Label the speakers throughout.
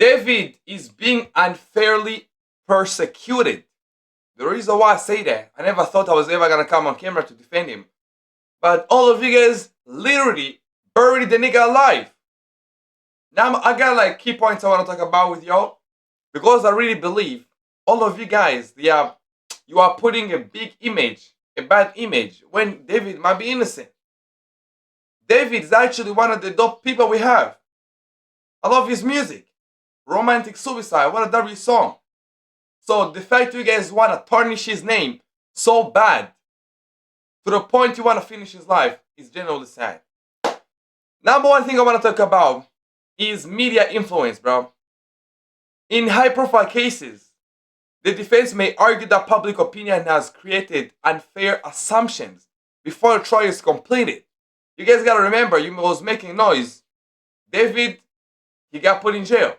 Speaker 1: David is being unfairly persecuted. The reason why I say that, I never thought I was ever gonna come on camera to defend him. But all of you guys literally buried the nigga alive. Now I got like key points I want to talk about with y'all. Because I really believe all of you guys, you are putting a big image, a bad image, when David might be innocent. David is actually one of the dope people we have. I love his music. Romantic Suicide, what a W song. So the fact you guys want to tarnish his name so bad, to the point you want to finish his life, is genuinely sad. Number one thing I want to talk about is media influence, bro. In high-profile cases, the defense may argue that public opinion has created unfair assumptions before the trial is completed. You guys gotta remember, you was making noise. David, he got put in jail.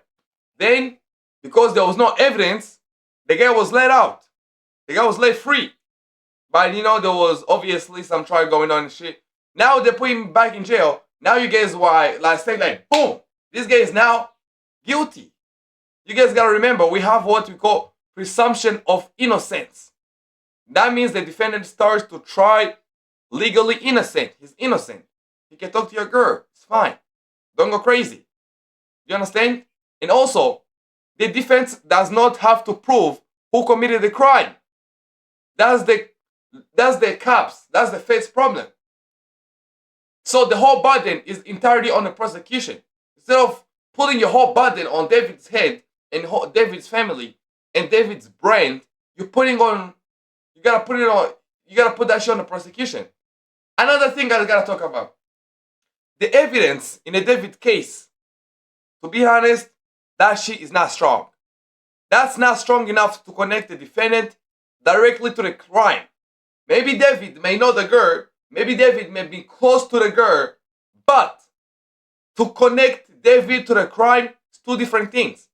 Speaker 1: Then, because there was no evidence, the guy was let out. The guy was let free. But there was obviously some trial going on and shit. Now they put him back in jail. Now you guys were like, boom, this guy is now guilty. You guys gotta remember, we have what we call presumption of innocence. That means the defendant starts to try legally innocent. He's innocent. He can talk to your girl. It's fine. Don't go crazy. You understand? And also, the defense does not have to prove who committed the crime. That's the cops. That's the fate's problem. So the whole burden is entirely on the prosecution. Instead of putting your whole burden on David's head and David's family and David's brand, you gotta put that shit on the prosecution. Another thing I gotta talk about. The evidence in the David case, to be honest, that shit is not strong. That's not strong enough to connect the defendant directly to the crime. Maybe David may know the girl, maybe David may be close to the girl, but to connect David to the crime is two different things.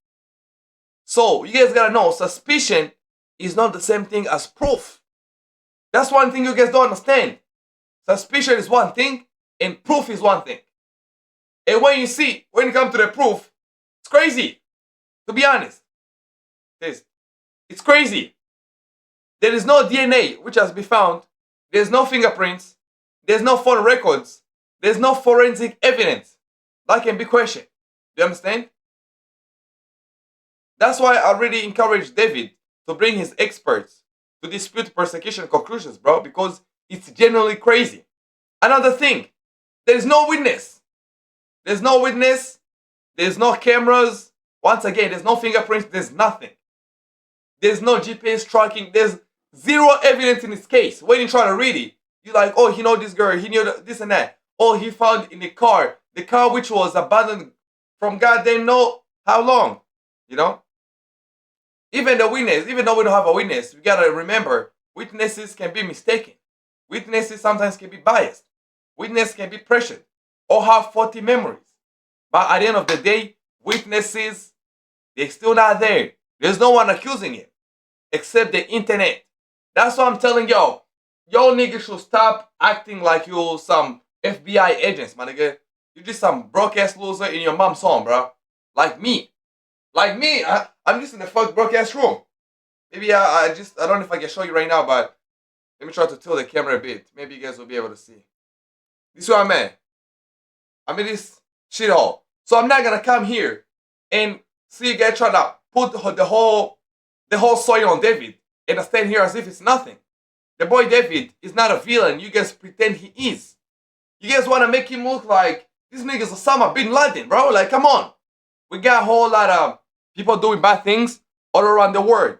Speaker 1: So you guys gotta know, suspicion is not the same thing as proof. That's one thing you guys don't understand. Suspicion is one thing, and proof is one thing. And when you come to the proof, it's crazy. To be honest, it's crazy. There is no DNA which has been found. There's no fingerprints. There's no phone records. There's no forensic evidence that can be questioned. Do you understand? That's why I really encourage David to bring his experts to dispute persecution conclusions, bro, because it's genuinely crazy. Another thing, there's no witness. There's no witness. There's no cameras. Once again, there's no fingerprints. There's nothing. There's no GPS tracking. There's zero evidence in this case. When you try to read it, you're like, oh, he know this girl. He knew this and that. Oh, he found in the car which was abandoned from goddamn know how long. Even the witness, even though we don't have a witness, we gotta remember, witnesses can be mistaken. Witnesses sometimes can be biased. Witnesses can be pressured or have faulty memories. But at the end of the day, witnesses, they're still not there. There's no one accusing him except the internet. That's why I'm telling y'all niggas should stop acting like you some FBI agents, my nigga. You just some broke-ass loser in your mom's home, bro. Like me. I'm just in the fuck broadcast room. Maybe I don't know if I can show you right now, but let me try to tilt the camera a bit. Maybe you guys will be able to see. This is where I'm at. I'm in this shithole. So I'm not gonna come here and see you guys trying to put the whole soil on David and I stand here as if it's nothing. The boy David is not a villain. You guys pretend he is. You guys want to make him look like this nigga's Osama bin Laden, bro. Like, come on. We got a whole lot of people doing bad things all around the world.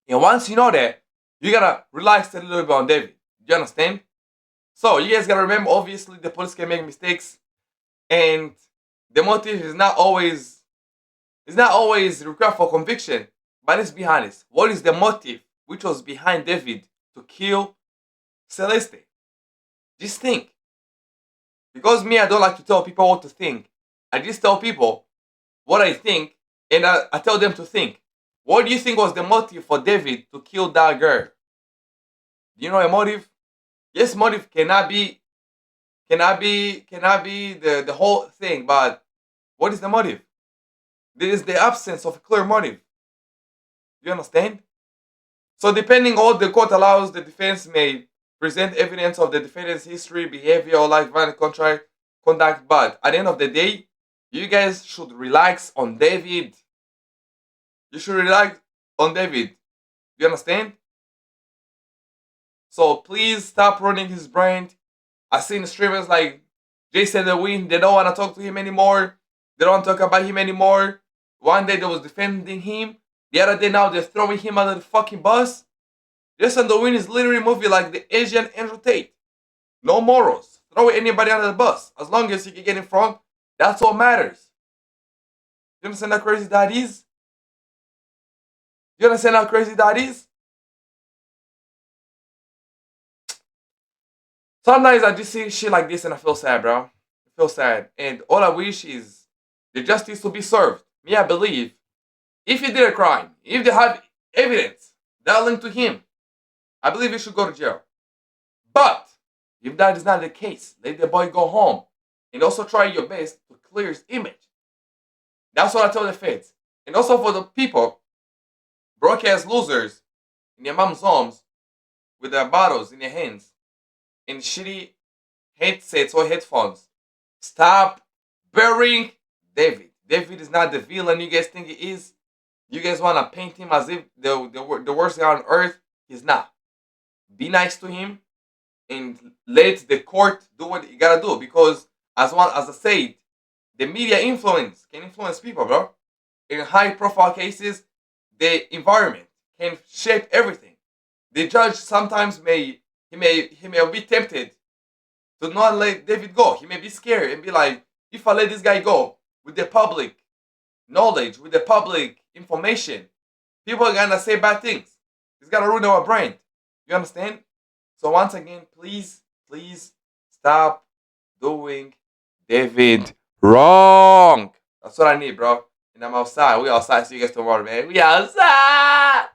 Speaker 1: And once you know that, you gotta relax a little bit on David. Do you understand? So you guys gotta remember, obviously the police can make mistakes, and the motive is not always required for conviction. But let's be honest. What is the motive which was behind David to kill Celeste? Just think. Because me, I don't like to tell people what to think. I just tell people what I think, and I tell them to think. What do you think was the motive for David to kill that girl? Do you know a motive? Yes, motive cannot be the whole thing, but what is the motive? There is the absence of a clear motive. You understand? So depending on what the court allows, the defense may present evidence of the defendant's history, behavior, or like violent contract conduct. But at the end of the day, you guys should relax on David. You should relax on David. You understand? So please stop running his brand. I've seen streamers like Jason the Win, they don't want to talk to him anymore. They don't talk about him anymore. One day they was defending him. The other day now they're throwing him under the fucking bus. Jason the Win is literally moving like the Asian Andrew Tate. No morals. Throw anybody under the bus. As long as you can get in front, that's all matters. You understand how crazy that is? You understand how crazy that is? Sometimes I just see shit like this and I feel sad, bro. I feel sad. And all I wish is the justice to be served. Me, I believe if he did a crime, if they have evidence that linked to him, I believe he should go to jail. But if that is not the case, let the boy go home and also try your best to clear his image. That's what I tell the feds. And also for the people, broadcast losers in their mom's homes with their bottles in their hands and shitty headsets or headphones. Stop burying David. David is not the villain you guys think he is. You guys want to paint him as if the worst guy on earth. He's not. Be nice to him and let the court do what you gotta do. Because as I said, the media influence can influence people, bro. In high profile cases, the environment can shape everything. The judge sometimes may be tempted to not let David go. He may be scared and be like, if I let this guy go with the public knowledge, with the public information, people are gonna say bad things. It's gonna ruin our brand. You understand? So once again, please stop doing David wrong. That's what I need, bro. And I'm outside. We outside. See you guys tomorrow, man. We outside.